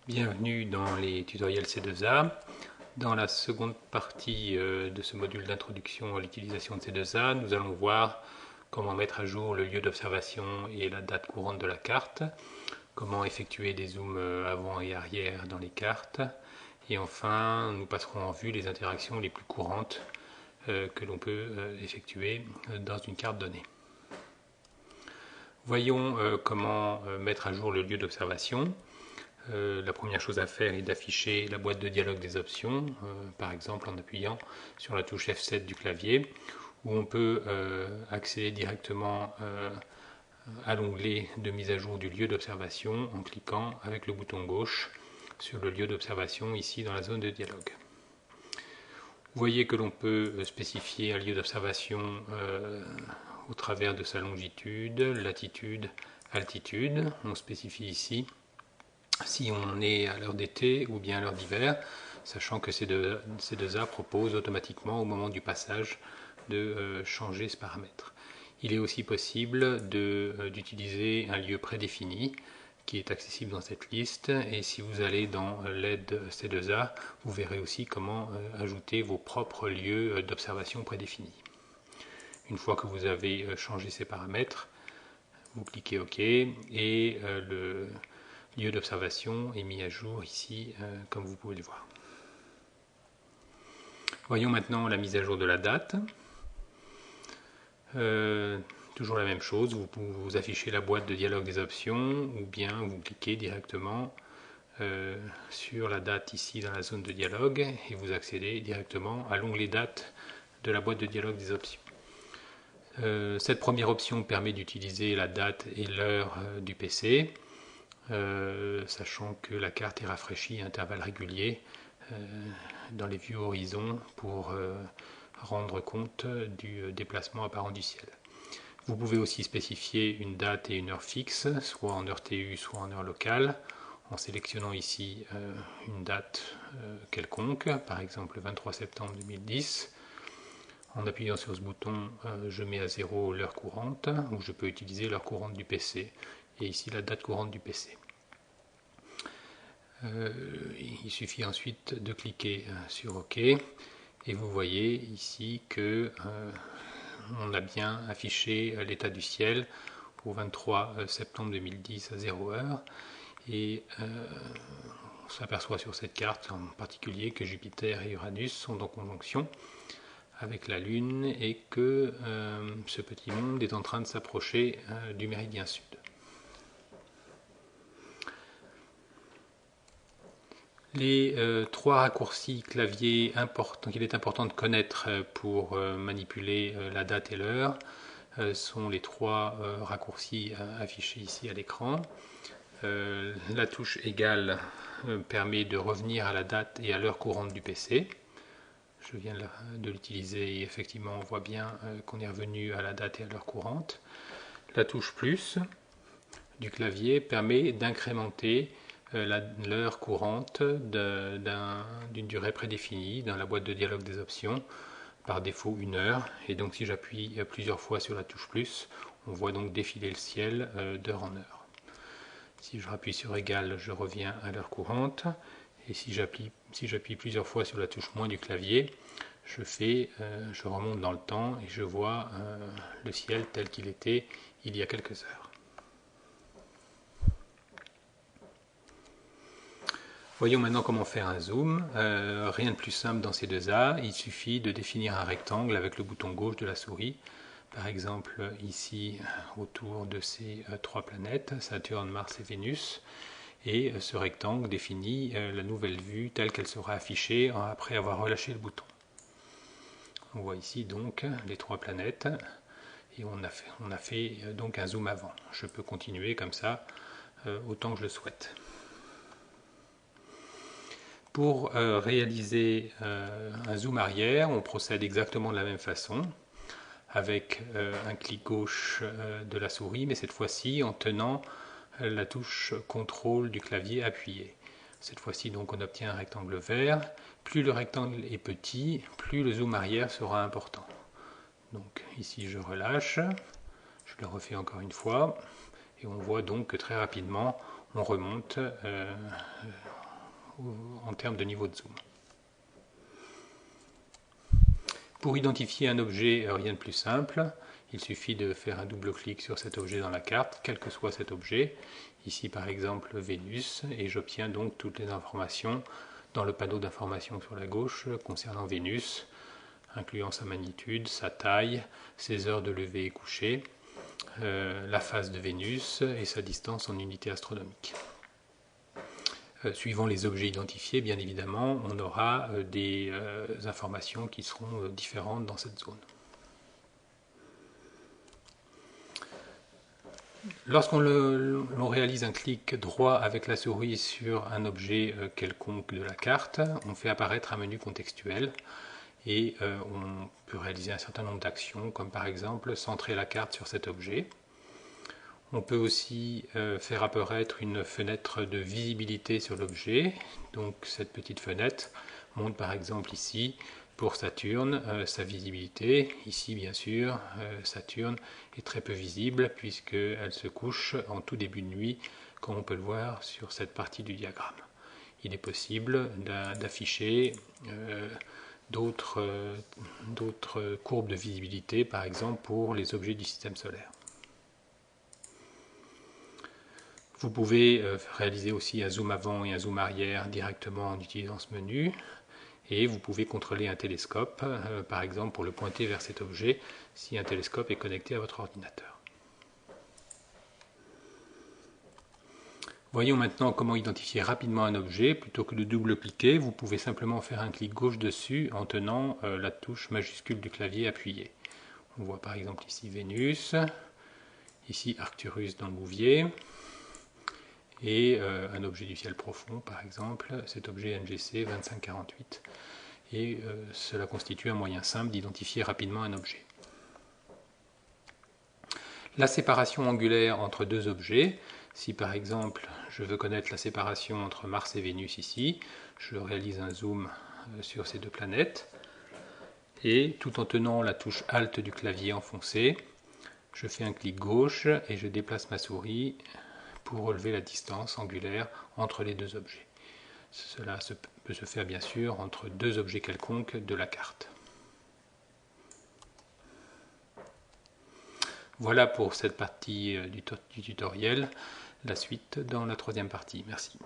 Bienvenue dans les tutoriels C2A. Dans la seconde partie de ce module d'introduction à l'utilisation de C2A, nous allons voir comment mettre à jour le lieu d'observation et la date courante de la carte, comment effectuer des zooms avant et arrière dans les cartes, et enfin nous passerons en vue les interactions les plus courantes que l'on peut effectuer dans une carte donnée. Voyons comment mettre à jour le lieu d'observation. La première chose à faire est d'afficher la boîte de dialogue des options, par exemple en appuyant sur la touche F7 du clavier, où on peut accéder directement à l'onglet de mise à jour du lieu d'observation en cliquant avec le bouton gauche sur le lieu d'observation ici dans la zone de dialogue. Vous voyez que l'on peut spécifier un lieu d'observation au travers de sa longitude, latitude, altitude. On spécifie ici si on est à l'heure d'été ou bien à l'heure d'hiver, sachant que C2A propose automatiquement au moment du passage de changer ce paramètre. Il est aussi possible d'utiliser un lieu prédéfini qui est accessible dans cette liste, et si vous allez dans l'aide C2A, vous verrez aussi comment ajouter vos propres lieux d'observation prédéfinis. Une fois que vous avez changé ces paramètres, vous cliquez OK et le lieu d'observation est mis à jour ici, comme vous pouvez le voir. Voyons maintenant la mise à jour de la date. Toujours la même chose, vous affichez la boîte de dialogue des options ou bien vous cliquez directement sur la date ici dans la zone de dialogue et vous accédez directement à l'onglet date de la boîte de dialogue des options. Cette première option permet d'utiliser la date et l'heure du PC. Sachant que la carte est rafraîchie à intervalles réguliers dans les vues horizon pour rendre compte du déplacement apparent du ciel. Vous pouvez aussi spécifier une date et une heure fixe, soit en heure TU, soit en heure locale, en sélectionnant ici une date quelconque, par exemple le 23 septembre 2010. En appuyant sur ce bouton, je mets à 0 l'heure courante, ou je peux utiliser l'heure courante du PC. Et ici la date courante du PC. Il suffit ensuite de cliquer sur OK et vous voyez ici que on a bien affiché l'état du ciel au 23 septembre 2010 à 0h et on s'aperçoit sur cette carte en particulier que Jupiter et Uranus sont en conjonction avec la Lune et que ce petit monde est en train de s'approcher du méridien sud. Les trois raccourcis clavier qu'il est important de connaître pour manipuler la date et l'heure sont les trois raccourcis affichés ici à l'écran. La touche égale permet de revenir à la date et à l'heure courante du PC. Je viens de l'utiliser et effectivement on voit bien qu'on est revenu à la date et à l'heure courante. La touche plus du clavier permet d'incrémenter l'heure courante d'une durée prédéfinie dans la boîte de dialogue des options, par défaut 1 heure, et donc si j'appuie plusieurs fois sur la touche plus, on voit donc défiler le ciel d'heure en heure. Si je rappuie sur égal, je reviens à l'heure courante, et si j'appuie plusieurs fois sur la touche moins du clavier, je remonte dans le temps et je vois le ciel tel qu'il était il y a quelques heures. Voyons maintenant comment faire un zoom. Rien de plus simple dans C2A, il suffit de définir un rectangle avec le bouton gauche de la souris. Par exemple ici autour de ces trois planètes, Saturne, Mars et Vénus. Et ce rectangle définit la nouvelle vue telle qu'elle sera affichée après avoir relâché le bouton. On voit ici donc les trois planètes et on a fait donc un zoom avant. Je peux continuer comme ça autant que je le souhaite. Pour réaliser un zoom arrière, on procède exactement de la même façon, avec un clic gauche de la souris, mais cette fois-ci en tenant la touche contrôle du clavier appuyée. Cette fois-ci donc on obtient un rectangle vert. Plus le rectangle est petit, plus le zoom arrière sera important. Donc ici je relâche, je le refais encore une fois, et on voit donc que très rapidement on remonte en termes de niveau de zoom. Pour identifier un objet, rien de plus simple. Il suffit de faire un double clic sur cet objet dans la carte, quel que soit cet objet. Ici par exemple Vénus, et j'obtiens donc toutes les informations dans le panneau d'informations sur la gauche concernant Vénus, incluant sa magnitude, sa taille, ses heures de lever et coucher, la phase de Vénus et sa distance en unité astronomique. Suivant les objets identifiés, bien évidemment, on aura des informations qui seront différentes dans cette zone. Lorsqu'on réalise un clic droit avec la souris sur un objet quelconque de la carte, on fait apparaître un menu contextuel et on peut réaliser un certain nombre d'actions, comme par exemple centrer la carte sur cet objet. On peut aussi faire apparaître une fenêtre de visibilité sur l'objet. Donc cette petite fenêtre montre par exemple ici pour Saturne sa visibilité. Ici bien sûr Saturne est très peu visible puisqu'elle se couche en tout début de nuit, comme on peut le voir sur cette partie du diagramme. Il est possible d'afficher d'autres courbes de visibilité, par exemple pour les objets du système solaire. Vous pouvez réaliser aussi un zoom avant et un zoom arrière directement en utilisant ce menu. Et vous pouvez contrôler un télescope, par exemple pour le pointer vers cet objet, si un télescope est connecté à votre ordinateur. Voyons maintenant comment identifier rapidement un objet. Plutôt que de double-cliquer, vous pouvez simplement faire un clic gauche dessus en tenant la touche majuscule du clavier appuyée. On voit par exemple ici Vénus, ici Arcturus dans le Bouvier, et un objet du ciel profond, par exemple, cet objet NGC 2548. Et cela constitue un moyen simple d'identifier rapidement un objet. La séparation angulaire entre deux objets, si par exemple je veux connaître la séparation entre Mars et Vénus ici, je réalise un zoom sur ces deux planètes, et tout en tenant la touche Alt du clavier enfoncée, je fais un clic gauche et je déplace ma souris pour relever la distance angulaire entre les deux objets. Cela peut se faire bien sûr entre deux objets quelconques de la carte. Voilà pour cette partie du tutoriel. La suite dans la troisième partie. Merci.